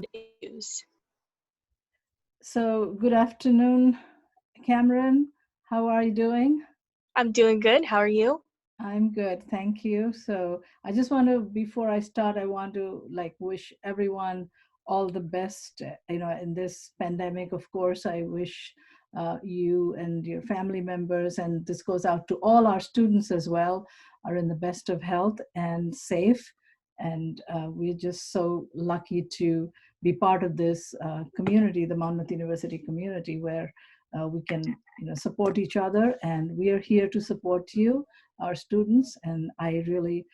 issues. So, good afternoon, Cameron. How are you doing? I'm doing good. How are you? I'm good, thank you. So, I just want to, before I start, I want to wish everyone all the best. In this pandemic, of course, I wish you and your family members, and this goes out to all our students as well, are in the best of health and safe. And we're just so lucky to be part of this community, the Monmouth University community, where we can, support each other, and we are here to support you, our students. And I really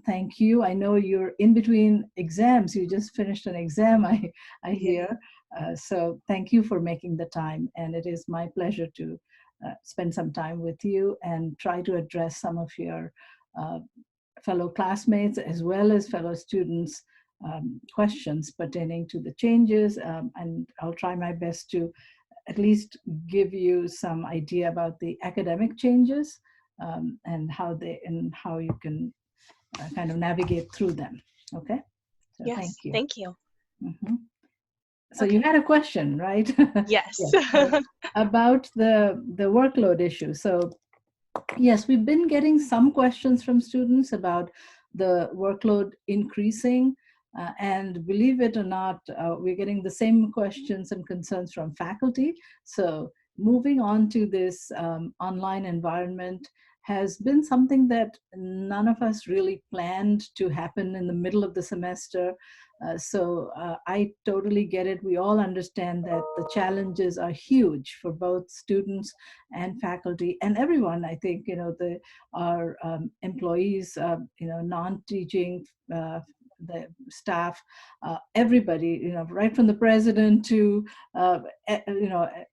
thank you. I know you're in between exams. You just finished an exam, I Yeah. hear. So thank you for making the time. And it is my pleasure to spend some time with you and try to address some of your uh, fellow classmates as well as fellow students questions pertaining to the changes. And I'll try my best to at least give you some idea about the academic changes, and how you can kind of navigate through them. Okay, so thank Yes. you. Thank you. Mhm. So you Okay. had a question, right? Yes. Yes, about the workload issue. So yes, we've been getting some questions from students about the workload increasing. And believe it or not, we're getting the same questions and concerns from faculty. So moving on to this online environment has been something that none of us really planned to happen in the middle of the semester. So I totally get it. We all understand that the challenges are huge for both students and faculty and everyone. I think our employees, non-teaching, the staff, everybody, right from the president to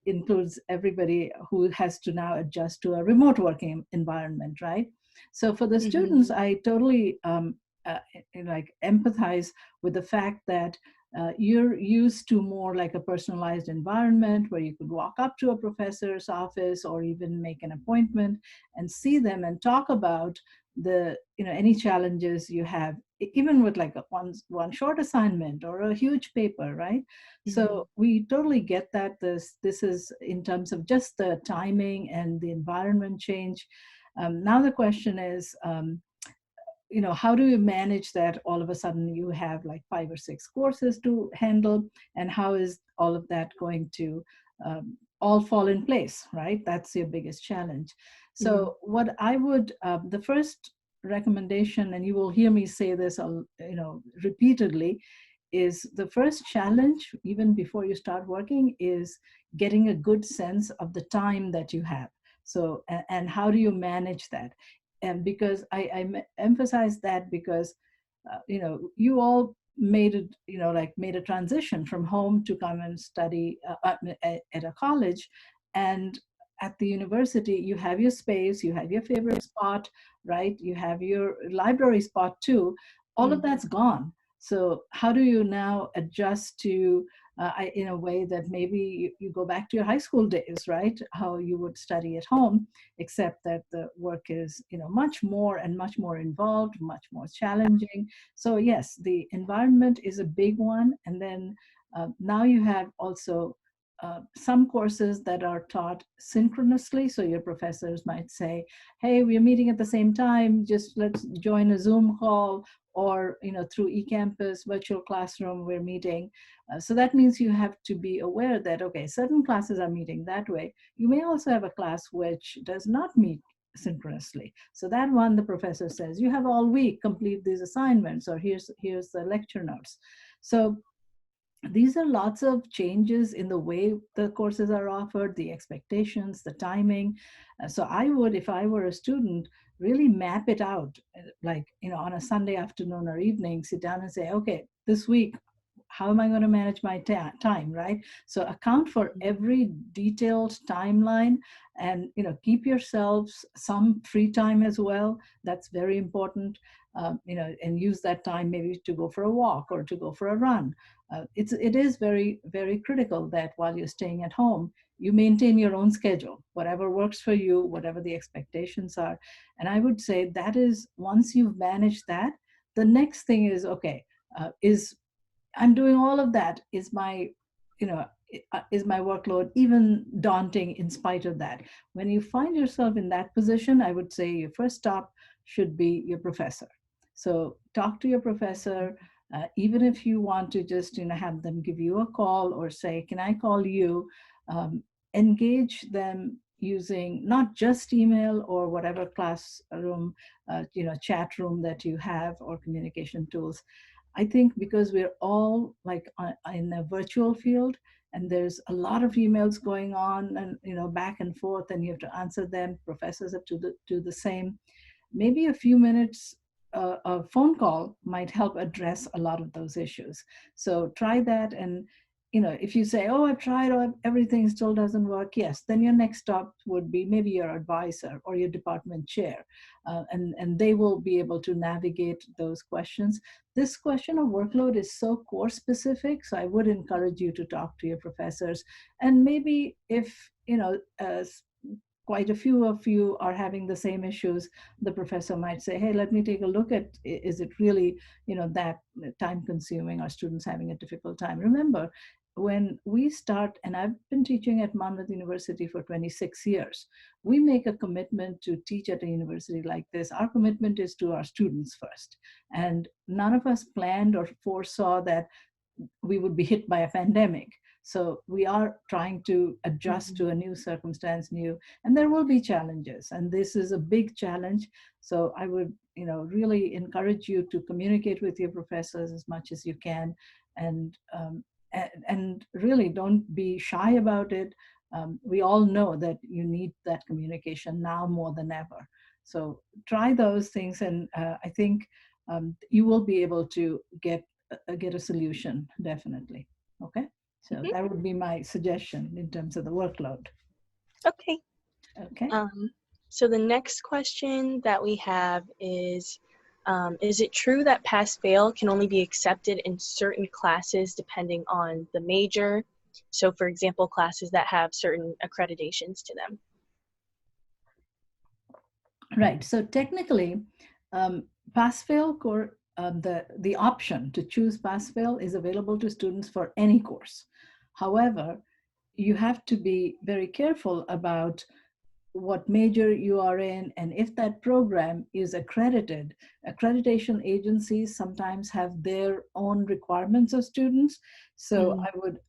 includes everybody who has to now adjust to a remote working environment, right? So for the Hmm. students, I totally empathize with the fact that you're used to more like a personalized environment where you could walk up to a professor's office or even make an appointment and see them and talk about the any challenges you have, even with like one short assignment or a huge paper, right? Hmm. So we totally get that this is in terms of just the timing and the environment change. Now the question is, how do you manage that? All of a sudden you have like 5 or 6 courses to handle, and how is all of that going to all fall in place, right? That's your biggest challenge. Hmm. So what I would, the first recommendation, and you will hear me say this repeatedly, is the first challenge even before you start working is getting a good sense of the time that you have. So and how do you manage that? And because I emphasize that because you all made it, made a transition from home to come and study at a college. And at the university you have your space, you have your favorite spot, right? You have your library spot too. All of Hmm. that's gone. So how do you now adjust to in a way that maybe you go back to your high school days, right? How you would study at home, except that the work is much more and much more involved, much more challenging. So yes, the environment is a big one. And then now you have also some courses that are taught synchronously. So your professors might say, hey, we're meeting at the same time, just let's join a Zoom call, or through eCampus virtual classroom we're meeting. So that means you have to be aware that, okay, certain classes are meeting that way. You may also have a class which does not meet synchronously. So that one, the professor says, you have all week, complete these assignments, or here's the lecture notes. So these are lots of changes in the way the courses are offered, the expectations, the timing. So I would, if I were a student, really map it out, like, on a Sunday afternoon or evening, sit down and say, okay, this week, how am I going to manage my time, right? So account for every detailed timeline, and keep yourselves some free time as well. That's very important. And use that time maybe to go for a walk or to go for a run. It is very, very critical that while you're staying at home, you maintain your own schedule, whatever works for you, whatever the expectations are. And I would say that is, once you've managed that, the next thing is, okay, is I'm doing all of that. You know, is my workload even daunting in spite of that? When you find yourself in that position, I would say your first stop should be your professor. So talk to your professor, even if you want to just, have them give you a call or say, can I call you? Engage them using not just email or whatever classroom, chat room that you have or communication tools. I think because we're all like in a virtual field, and there's a lot of emails going on, and back and forth, and you have to answer them. Professors have to do the same. Maybe a few minutes a phone call might help address a lot of those issues. So try that. And if you say, oh, I've tried, or everything still doesn't work, yes, then your next stop would be maybe your advisor or your department chair, and they will be able to navigate those questions. This question of workload is so course specific, so I would encourage you to talk to your professors. And maybe if quite a few of you are having the same issues, the professor might say, hey, let me take a look at, is it really that time consuming, or students having a difficult time? Remember, when we start, and I've been teaching at Monmouth University for 26 years, we make a commitment to teach at a university like this. Our commitment is to our students first. And none of us planned or foresaw that we would be hit by a pandemic. So we are trying to adjust to a new circumstance, and there will be challenges. And this is a big challenge. So I would, really encourage you to communicate with your professors as much as you can, and really don't be shy about it. We all know that you need that communication now more than ever. So try those things, and I think you will be able to get a solution, definitely. Okay, so that would be my suggestion in terms of the workload. Okay. Okay. So the next question that we have is it true that pass-fail can only be accepted in certain classes depending on the major? So for example, classes that have certain accreditations to them. Right, so technically, pass-fail the option to choose pass-fail is available to students for any course. However, you have to be very careful about what major you are in, and if that program is accredited. Accreditation agencies sometimes have their own requirements of students. So I would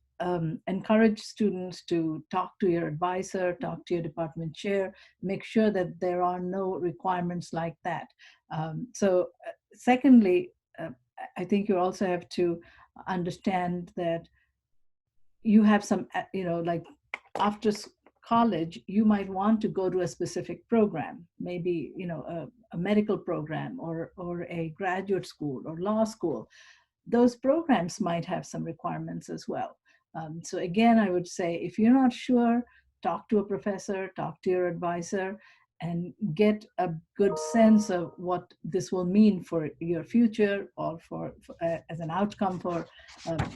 encourage students to talk to your advisor, talk to your department chair, make sure that there are no requirements like that. Secondly, I think you also have to understand that you have some, like after college, you might want to go to a specific program, maybe a medical program, or a graduate school or law school. Those programs might have some requirements as well. So again, I would say, if you're not sure, talk to a professor, talk to your advisor, and get a good sense of what this will mean for your future, or for as an outcome for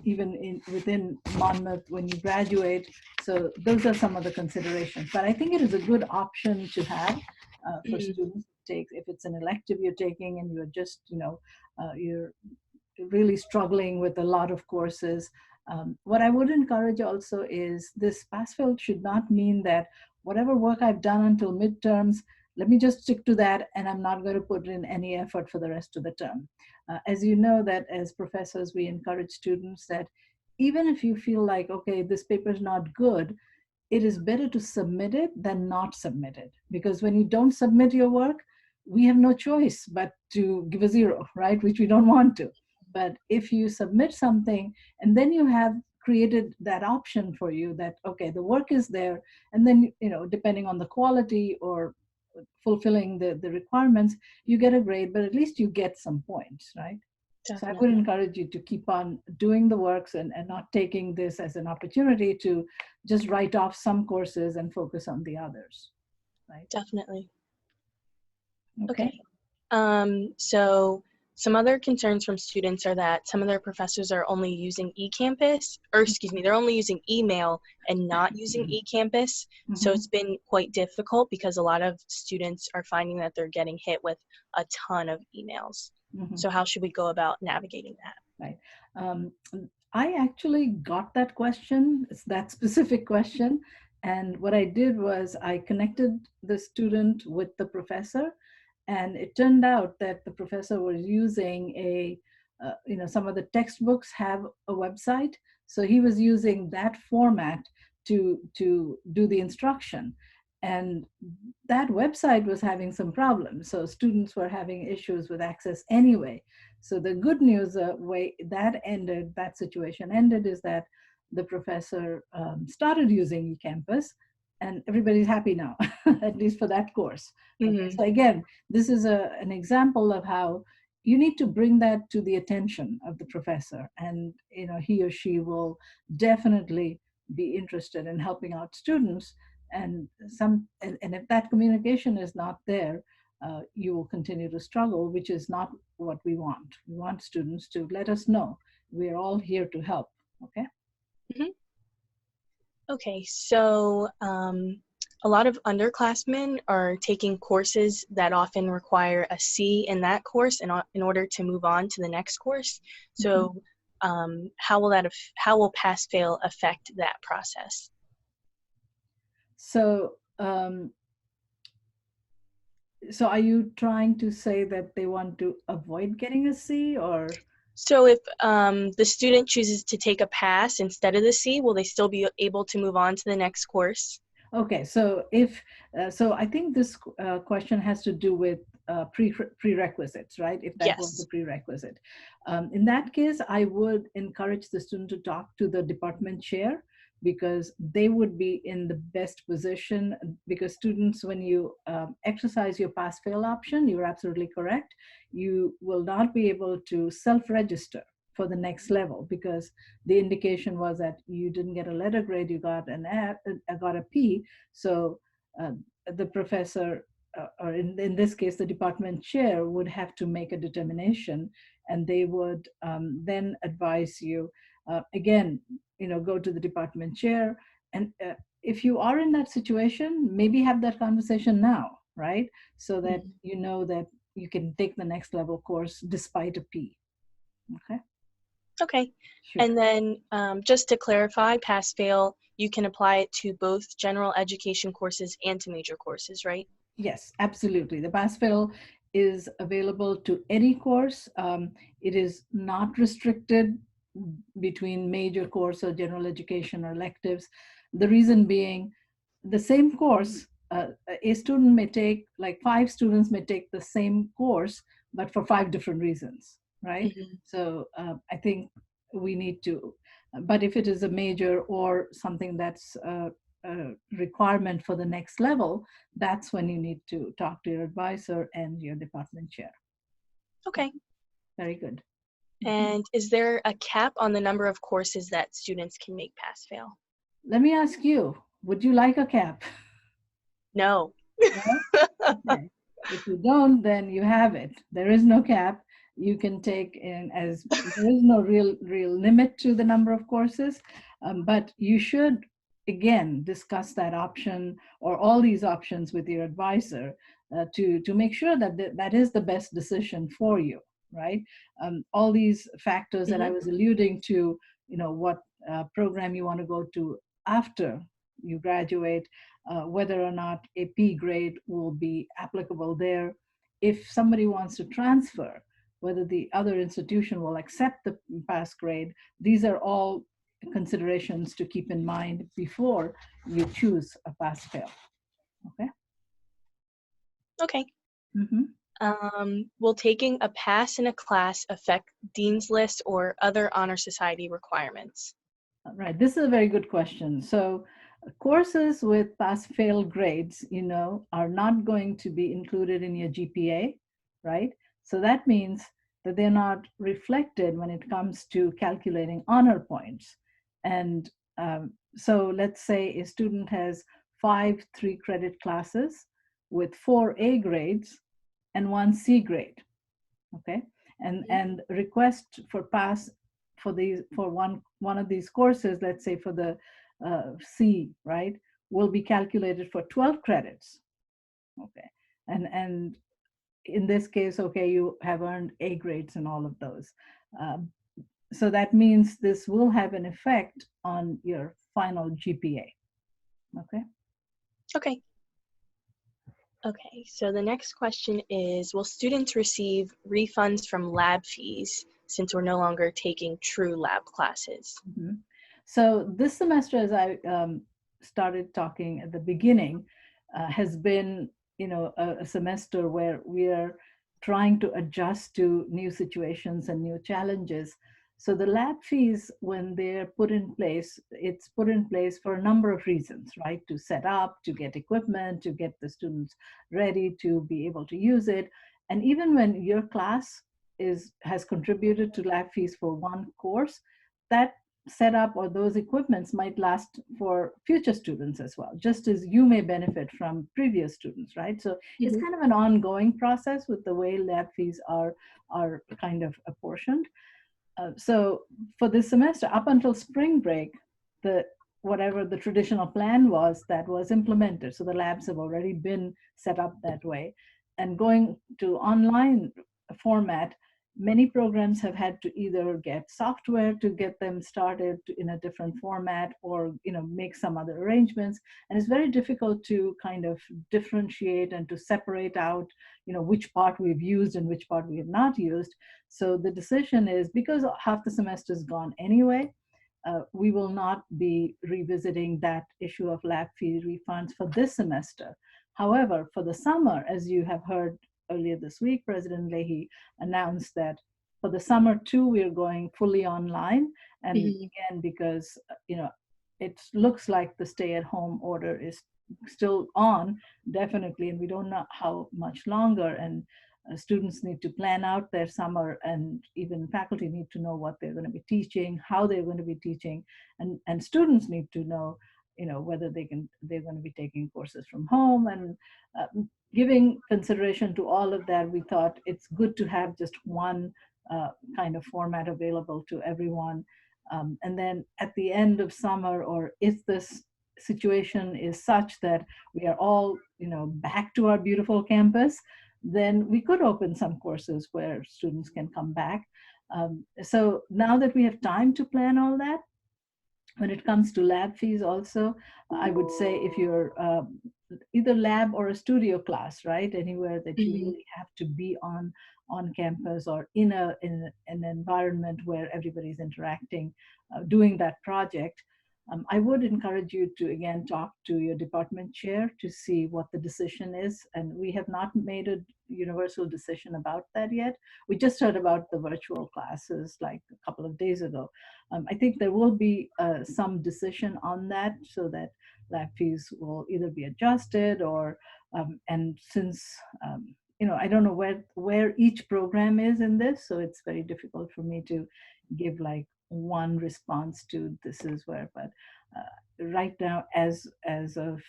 even within Monmouth when you graduate. So those are some of the considerations. But I think it is a good option to have for students to take if it's an elective you're taking, and you're just you're really struggling with a lot of courses. What I would encourage also is, this pass-fail should not mean that whatever work I've done until midterms, let me just stick to that, and I'm not going to put in any effort for the rest of the term. As you know, that as professors, we encourage students that even if you feel like, okay, this paper is not good, it is better to submit it than not submit it. Because when you don't submit your work, we have no choice but to give a 0, right? Which we don't want to. But if you submit something, and then you have created that option for you that, okay, the work is there, and then, depending on the quality or fulfilling the requirements, you get a grade, but at least you get some points, right? Definitely. So I would encourage you to keep on doing the works, and not taking this as an opportunity to just write off some courses and focus on the others, right? Definitely. Okay. So some other concerns from students are that some of their professors are only using eCampus, or excuse me, they're only using email and not using eCampus. So it's been quite difficult because a lot of students are finding that they're getting hit with a ton of emails. So how should we go about navigating that? Right. Um, I actually got that question, it's that specific question. And what I did was I connected the student with the professor, and it turned out that the professor was using some of the textbooks have a website. So he was using that format to do the instruction. And that website was having some problems. So students were having issues with access anyway. So the good news, way that ended, that situation ended, is that the professor started using eCampus, and everybody's happy now, at least for that course. Okay, Hmm. so again, this is an example of how you need to bring that to the attention of the professor, and he or she will definitely be interested in helping out students. And if that communication is not there, you will continue to struggle, which is not what we want. We want students to let us know we're all here to help. Okay. Hmm. Okay, so a lot of underclassmen are taking courses that often require a C in that course in order to move on to the next course. Mhm. So how will pass fail affect that process? So, so are you trying to say that they want to avoid getting a C, or? So if the student chooses to take a pass instead of the C, will they still be able to move on to the next course? Okay, so I think this question has to do with prerequisites, right? If that was the Yes. prerequisite. In that case, I would encourage the student to talk to the department chair, because they would be in the best position. Because students, when you exercise your pass fail option, you're absolutely correct. You will not be able to self-register for the next level, because the indication was that you didn't get a letter grade, you got got a P. So uh, the professor, or in this case, the department chair, would have to make a determination, and they would then advise you, again, go to the department chair. And if you are in that situation, maybe have that conversation now, right? So that Mhm. you know that you can take the next level course despite a P. Okay, Okay. sure. And then just to clarify, pass fail, you can apply it to both general education courses and to major courses, right? Yes, absolutely. The pass-fail is available to any course. It is not restricted between major course or general education or electives. The reason being, the same course, a student may take, like 5 students may take the same course, but for 5 different reasons, right? Hmm. So I think we need to, but if it is a major or something that's a requirement for the next level, that's when you need to talk to your advisor and your department chair. Okay. Very good. Mhm. And is there a cap on the number of courses that students can make pass fail? Let me ask you, would you like a cap? No. No? Okay. If you don't, then you have it. There is no cap. You can take in, as there is no real limit to the number of courses, but you should again discuss that option or all these options with your advisor, to make sure that that is the best decision for you, right? All these factors that I Hmm. was alluding to, what program you want to go to after you graduate, whether or not a P grade will be applicable there. If somebody wants to transfer, whether the other institution will accept the pass grade, these are all considerations to keep in mind before you choose a pass fail. Okay. Okay. Mhm. Will taking a pass in a class affect Dean's List or other honor society requirements? Right. This is a very good question. So, courses with pass fail grades, are not going to be included in your GPA, right? So that means that they're not reflected when it comes to calculating honor points. And so, let's say a student has 5 3-credit classes with 4 A grades and 1 C grade. Okay, and request for pass for these, for one of these courses, let's say for the C, right, will be calculated for 12 credits. Okay, and in this case, okay, you have earned A grades in all of those. so that means this will have an effect on your final GPA. Okay. Okay. Okay, so the next question is, will students receive refunds from lab fees since we're no longer taking true lab classes? Mhm. So this semester, as I started talking at the beginning, has been, a semester where we are trying to adjust to new situations and new challenges. So the lab fees, when they're put in place, it's put in place for a number of reasons, right? To set up, to get equipment, to get the students ready to be able to use it. And even when your class has contributed to lab fees for one course, that setup or those equipments might last for future students as well, just as you may benefit from previous students, right? So it's Mhm. kind of an ongoing process with the way lab fees are kind of apportioned. So for this semester, up until spring break, the whatever the traditional plan was, that was implemented. So the labs have already been set up that way. And going to online format, many programs have had to either get software to get them started in a different format, or make some other arrangements. And it's very difficult to kind of differentiate and to separate out which part we've used and which part we have not used. So the decision is, because half the semester is gone anyway, we will not be revisiting that issue of lab fee refunds for this semester. However, for the summer, as you have heard earlier this week, President Leahy announced that for the summer too, we are going fully online. And Mhm. again, because it looks like the stay-at-home order is still on, definitely, and we don't know how much longer. And students need to plan out their summer, and even faculty need to know what they're going to be teaching, how they're going to be teaching, and students need to know whether they're going to be taking courses from home. And uh, giving consideration to all of that, we thought it's good to have just one kind of format available to everyone. And then at the end of summer, or if this situation is such that we are all back to our beautiful campus, then we could open some courses where students can come back. So now that we have time to plan all that, when it comes to lab fees also, I would say if you're either lab or a studio class, right, anywhere that you Mhm. really have to be on campus, or in an environment where everybody's interacting, doing that project, I would encourage you to again talk to your department chair to see what the decision is. And we have not made a universal decision about that yet. We just heard about the virtual classes like a couple of days ago. I think there will be some decision on that, so that lab fees will either be adjusted, or and since I don't know where each program is in this, so it's very difficult for me to give like one response to this is where. But right now, as of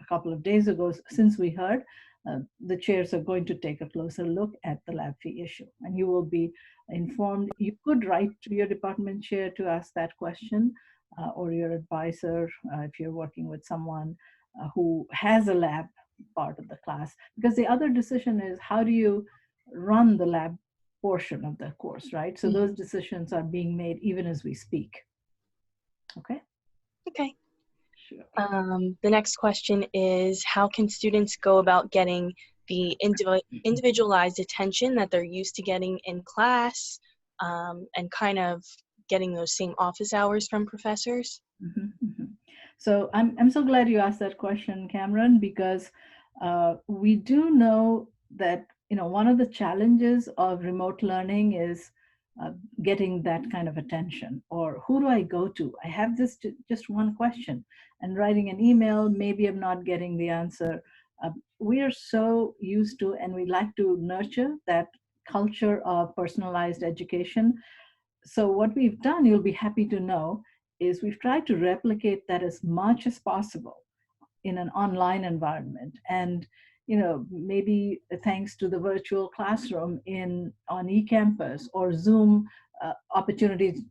a couple of days ago, since we heard, the chairs are going to take a closer look at the lab fee issue, and you will be informed. You could write to your department chair to ask that question, or your advisor, if you're working with someone who has a lab part of the class. Because the other decision is, how do you run the lab portion of the course, right? So those Mhm. decisions are being made even as we speak. Okay. Okay. Sure. The next question is, how can students go about getting the individualized attention that they're used to getting in class, and kind of getting those same office hours from professors? Mhm, mhm. So I'm so glad you asked that question, Cameron, because we do know that one of the challenges of remote learning is getting that kind of attention. Or who do I go to? I have this just one question, and writing an email, maybe I'm not getting the answer. We are so used to, and we like to nurture that culture of personalized education. So what we've done, you'll be happy to know, is we've tried to replicate that as much as possible in an online environment. And maybe thanks to the virtual classroom on eCampus, or Zoom opportunities,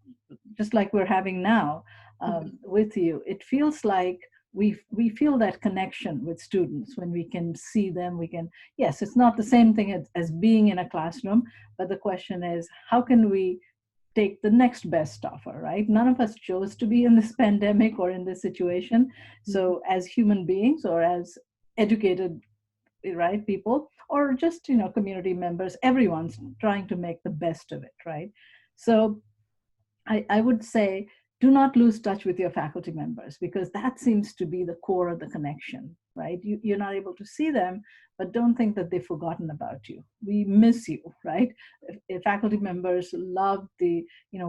just like we're having now Mhm. with you, it feels like we feel that connection with students when we can see them. We can, yes, it's not the same thing as being in a classroom, but the question is, how can we take the next best offer, right? None of us chose to be in this pandemic or in this situation. So as human beings or as educated, right, people, or just, community members, everyone's trying to make the best of it, right? So I would say, do not lose touch with your faculty members, because that seems to be the core of the connection, right? You're not able to see them, but don't think that they've forgotten about you. We miss you, right? If faculty members love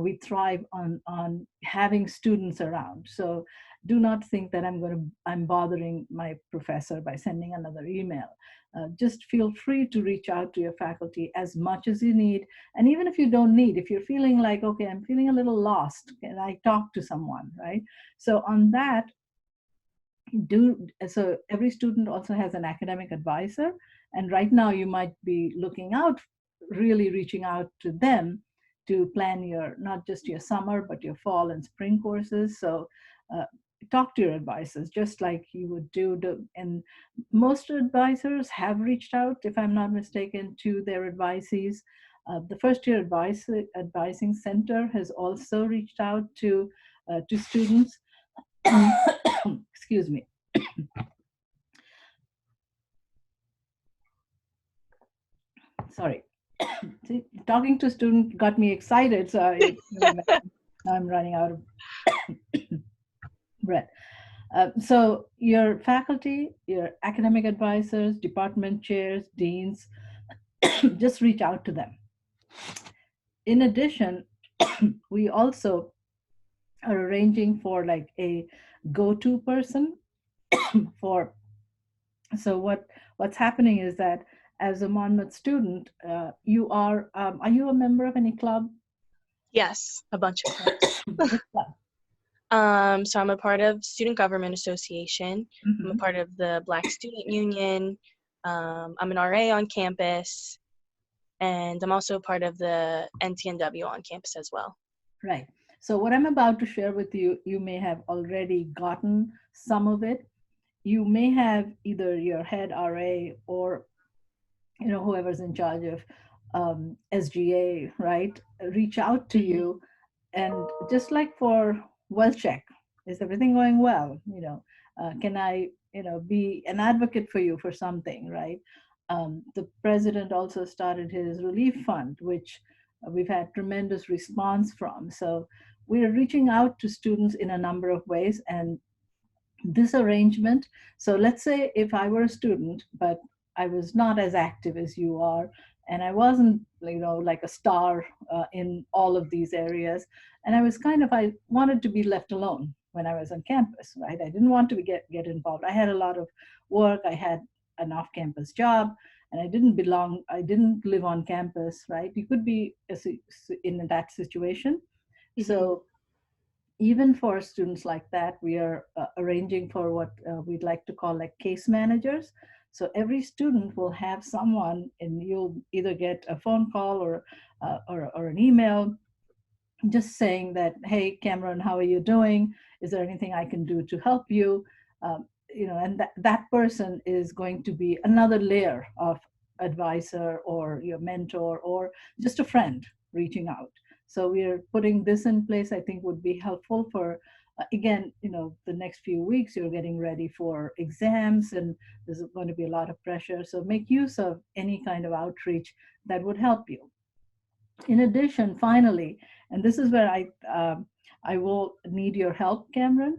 we thrive on having students around. So do not think that I'm bothering my professor by sending another email. Just feel free to reach out to your faculty as much as you need. And even if you don't need, if you're feeling like, okay, I'm feeling a little lost, can I talk to someone, right? So on that, so every student also has an academic advisor. And right now you might be looking out, really reaching out to them to plan not just your summer, but your fall and spring courses. So talk to your advisors just like you would do. And most advisors have reached out, if I'm not mistaken, to their advisees. The first year advising center has also reached out to students. Excuse me. Sorry. See, talking to students got me excited, so I'm running out of breath. So your faculty, your academic advisors, department chairs, deans, just reach out to them. In addition, we also are arranging for like a go-to person for. So what's happening is that as a Monmouth student, you are you a member of any club? Yes, a bunch of clubs. Which club? So I'm a part of Student Government Association. I'm a part of the Black Student Union. I'm an RA on campus, and I'm also a part of the NTNW on campus as well. Right. So what I'm about to share with you, you may have already gotten some of it. You may have either your head RA or whoever's in charge of SGA, right, reach out to you, and just like for well check, is everything going well? Can I be an advocate for you for something, right? The president also started his relief fund, which we've had tremendous response from. So we're reaching out to students in a number of ways, and this arrangement. So let's say if I were a student, but I was not as active as you are, and I wasn't, like a star in all of these areas, and I wanted to be left alone when I was on campus, right? I didn't want to get involved. I had a lot of work. I had an off-campus job, and I didn't live on campus, right? You could be in that situation. So even for students like that, we are arranging for what we'd like to call like case managers. So every student will have someone, and you'll either get a phone call or an email just saying that, hey, Cameron, how are you doing? Is there anything I can do to help you? And that person is going to be another layer of advisor or your mentor or just a friend reaching out. So we are putting this in place. I think would be helpful for, again, the next few weeks. You're getting ready for exams, and there's going to be a lot of pressure. So make use of any kind of outreach that would help you. In addition, finally, and this is where I will need your help, Cameron.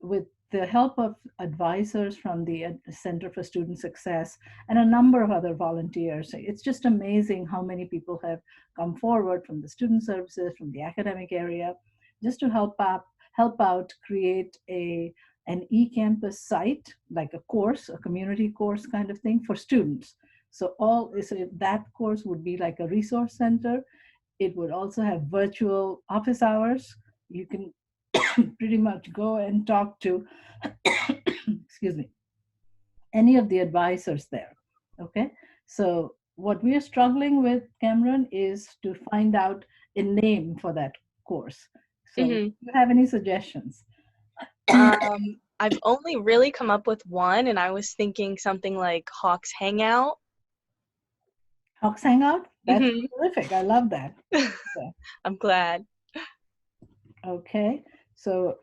With the help of advisors from the Center for Student Success and a number of other volunteers. It's just amazing how many people have come forward from the student services, from the academic area, just to help out create an eCampus site, like a course, a community course kind of thing for students. So that course would be like a resource center. It would also have virtual office hours. You can pretty much go and talk to, excuse me, any of the advisors there, okay? So what we are struggling with, Cameron, is to find out a name for that course. So do you have any suggestions? I've only really come up with one, and I was thinking something like Hawks Hangout. Hawks Hangout? That's Hmm. terrific. I love that. Yeah. I'm glad. Okay. So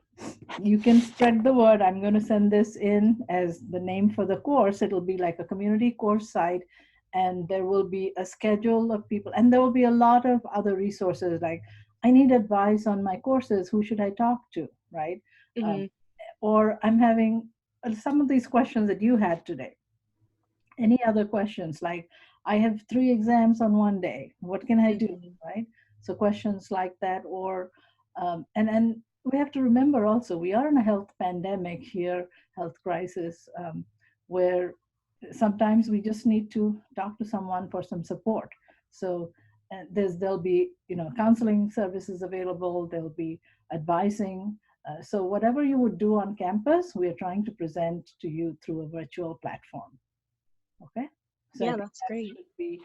you can spread the word. I'm going to send this in as the name for the course. It'll be like a community course site, and there will be a schedule of people, and there will be a lot of other resources like, I need advice on my courses. Who should I talk to? Right? Hmm. Um, or I'm having some of these questions that you had today. Any other questions like, I have 3 exams on one day. What can I do? Hmm. Right? So questions like that, or and we have to remember also we are in a health pandemic here, health crisis, where sometimes we just need to talk to someone for some support. So there'll be counseling services available. There'll be advising. So whatever you would do on campus, we are trying to present to you through a virtual platform. Okay, so I Yeah, think that's that great. should be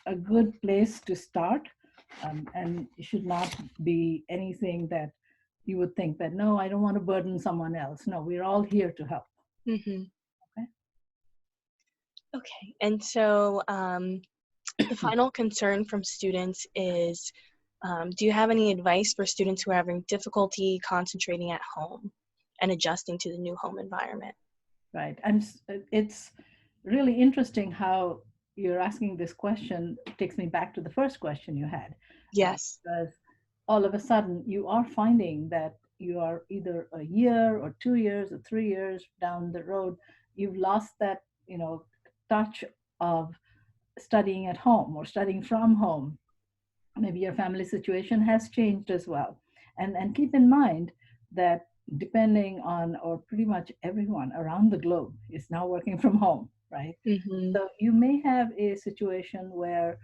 a good place to start, and it should not be anything that you would think that, no, I don't want to burden someone else. No, we're all here to help. Hmm. Okay. Okay, and so the final concern from students is, do you have any advice for students who are having difficulty concentrating at home and adjusting to the new home environment? Right. It's really interesting how you're asking this question. It takes me back to the first question you had, Yes. because all of a sudden you are finding that you are either a year or 2 years or 3 years down the road, you've lost that, touch of studying at home or studying from home. Maybe your family situation has changed as well. And keep in mind that depending on, or pretty much everyone around the globe is now working from home, right? Hmm. So you may have a situation where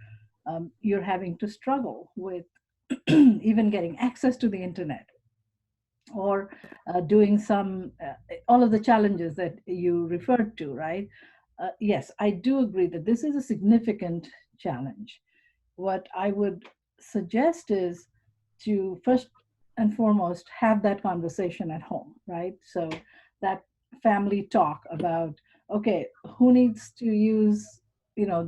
you're having to struggle with even getting access to the internet, or doing all of the challenges that you referred to, right? Yes, I do agree that this is a significant challenge. What I would suggest is to first and foremost have that conversation at home, right? So that family talk about, okay, who needs to use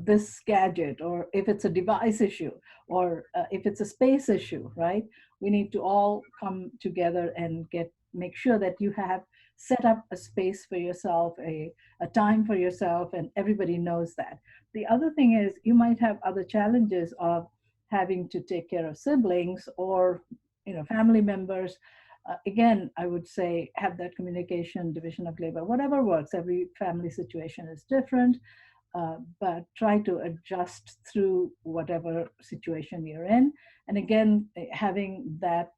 this gadget, or if it's a device issue, or if it's a space issue, right? We need to all come together and make sure that you have set up a space for yourself, a time for yourself, and everybody knows that. The other thing is you might have other challenges of having to take care of siblings or family members. Again, I would say have that communication, division of labor, whatever works. Every family situation is different, but try to adjust through whatever situation you're in. And again, having that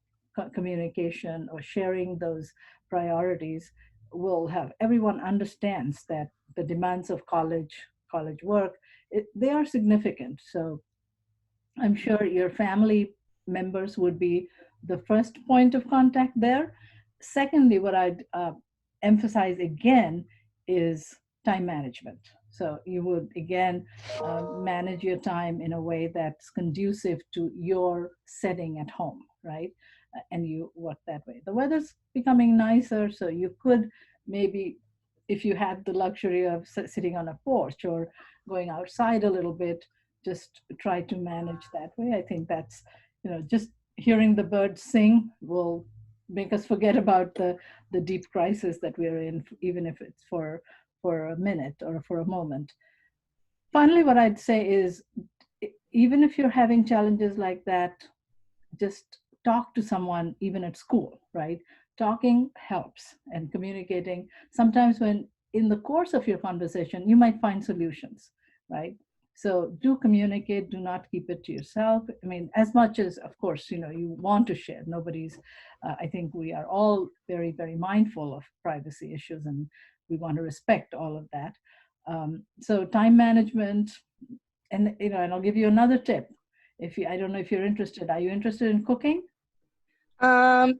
communication or sharing those priorities will have everyone understands that the demands of college work, they are significant. So I'm sure your family members would be the first point of contact there. Secondly, what I'd emphasize again is time management. So you would again manage your time in a way that's conducive to your setting at home, right? And you work that way. The weather's becoming nicer, so you could maybe, if you had the luxury of sitting on a porch or going outside a little bit, just try to manage that way. I think that's, just hearing the birds sing will make us forget about the deep crisis that we're in, even if it's for a minute or for a moment. Finally, what I'd say is, even if you're having challenges like that, just talk to someone, even at school, right? Talking helps, and communicating. Sometimes when in the course of your conversation, you might find solutions, right? So do communicate, do not keep it to yourself. I mean, as much as, of course, you want to share. Nobody's, I think we are all very, very mindful of privacy issues, and we want to respect all of that. So time management, and I'll give you another tip. If you, I don't know if you're interested. Are you interested in cooking?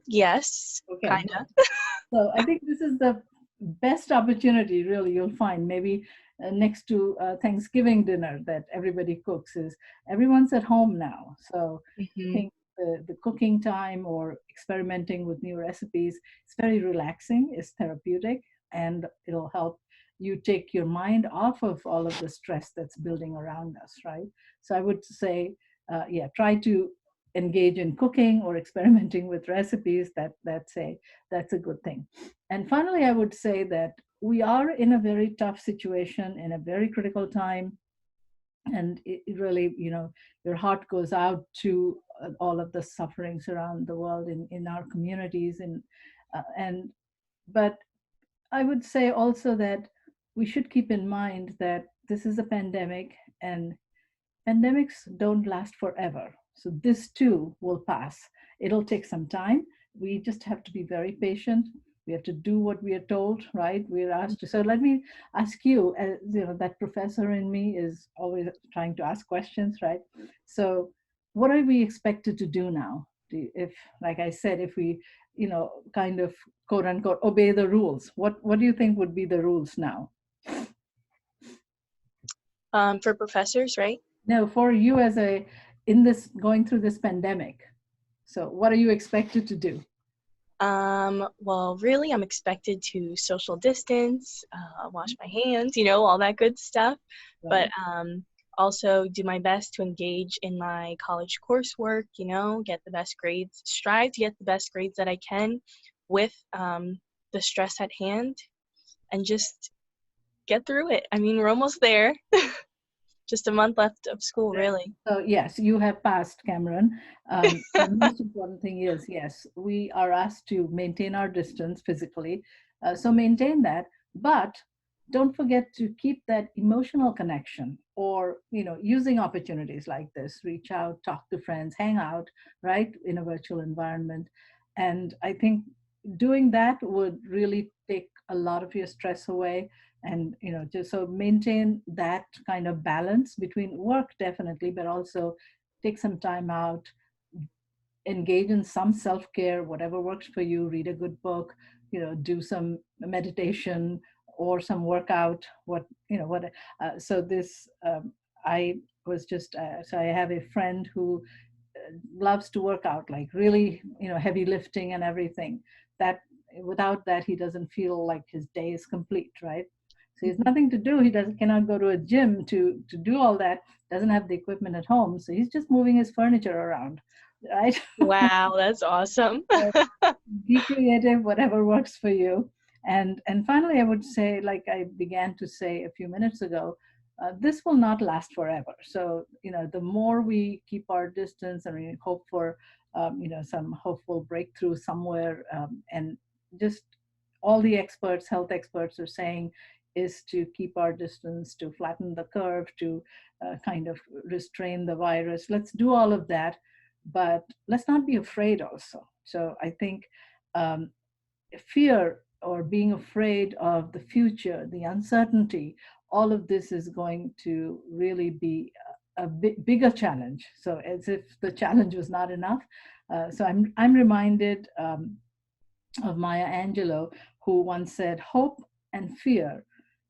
Yes, Okay, kind good. of. So I think this is the best opportunity, really, you'll find maybe next to Thanksgiving dinner that everybody cooks, is everyone's at home now. So I Hmm. think the cooking time or experimenting with new recipes, it's very relaxing, it's therapeutic, and it'll help you take your mind off of all of the stress that's building around us, right? So I would say, yeah, try to engage in cooking or experimenting with recipes. That's a good thing. And finally, I would say that we are in a very tough situation in a very critical time, and it really, your heart goes out to all of the sufferings around the world in our communities, and but I would say also that we should keep in mind that this is a pandemic, and pandemics don't last forever. So this too will pass. It'll take some time. We just have to be very patient. We have to do what we are told, right? We're asked to. So let me ask you, that professor in me is always trying to ask questions, right? So what are we expected to do now? If, like I said, if we, kind of quote unquote obey the rules, what do you think would be the rules now? For professors, right? No, for you as a in this going through this pandemic. So what are you expected to do? Well, really, I'm expected to social distance, wash my hands, all that good stuff. But Right. also do my best to engage in my college coursework, get the best grades, strive to get the best grades that I can with the stress at hand, and just get through it. I mean, we're almost there. Just a month left of school, really. So yes, you have passed, Cameron. The most important thing is, yes, we are asked to maintain our distance physically. So maintain that, but don't forget to keep that emotional connection, or using opportunities like this, reach out, talk to friends, hang out, right, in a virtual environment. And I think doing that would really take a lot of your stress away, and just so maintain that kind of balance between work, definitely, but also take some time out, engage in some self-care, whatever works for you, read a good book, do some meditation or some workout, so this I was just so I have a friend who loves to work out, like really, heavy lifting and everything. That without that, he doesn't feel like his day is complete, right? So he has nothing to do. He doesn't cannot go to a gym to do all that. Doesn't have the equipment at home, so he's just moving his furniture around, right? Wow, that's awesome. So be creative, whatever works for you. And finally, I would say, like I began to say a few minutes ago, this will not last forever. So the more we keep our distance and we hope for some hopeful breakthrough somewhere, and just all the experts, health experts, are saying is to keep our distance, to flatten the curve, to kind of restrain the virus. Let's do all of that, but let's not be afraid also. So I think um, fear or being afraid of the future, the uncertainty, all of this is going to really be a bigger challenge. So as if the challenge was not enough. So I'm reminded of Maya Angelou, who once said, "Hope and fear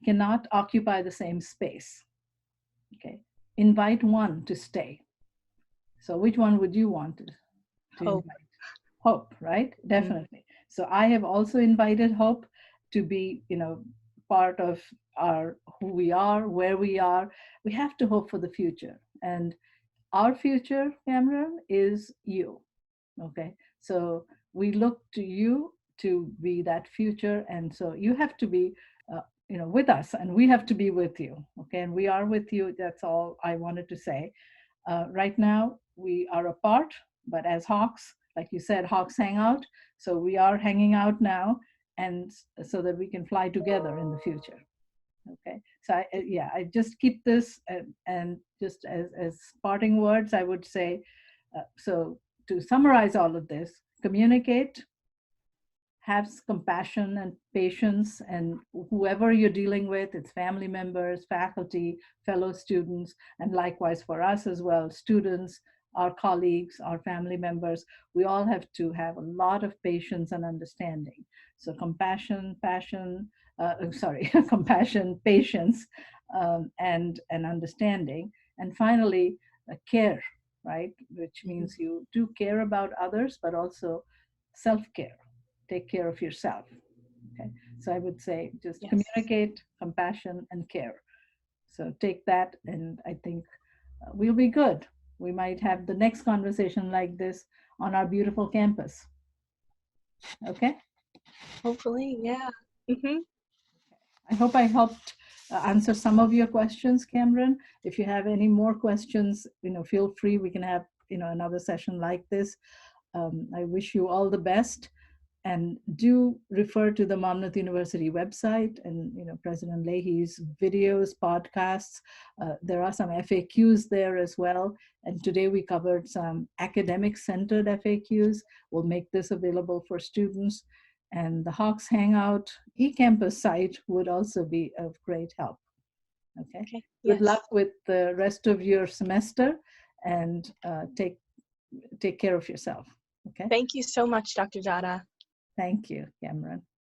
cannot occupy the same space." Okay, invite one to stay. So which one would you want to Hope. invite? Hope, right? Mm. Definitely. So I have also invited Hope to be, part of our who we are, where we are. We have to hope for the future. And our future, Cameron, is you. Okay. So we look to you to be that future. And so you have to be with us, and we have to be with you. Okay. And we are with you. That's all I wanted to say. Right now, we are apart, but as hawks, like you said, hawks hang out. So we are hanging out now, and so that we can fly together in the future. Okay. So yeah, I just keep this, and just as parting words, I would say, so to summarize all of this, communicate, have compassion and patience, and whoever you're dealing with, it's family members, faculty, fellow students, and likewise for us as well, students, our colleagues, our family members, we all have to have a lot of patience and understanding. So compassion, passion, sorry, compassion, patience, and understanding. And finally, care, right? Which Mhm. means you do care about others, but also self-care, take care of yourself. Okay, so I would say just Yes. communicate, compassion, and care. So take that, and I think we'll be good. We might have the next conversation like this on our beautiful campus. Okay, Hopefully, yeah. Hmm. I hope I helped answer some of your questions, Cameron. If you have any more questions, feel free. We can have another session like this. I wish you all the best. And do refer to the Monmouth University website and President Leahy's videos, podcasts. There are some FAQs there as well. And today we covered some academic-centered FAQs. We'll make this available for students. And the Hawks Hangout eCampus site would also be of great help. Okay. Okay. Good Yes. luck with the rest of your semester, and take care of yourself. Okay. Thank you so much, Dr. Jada. Thank you, Cameron.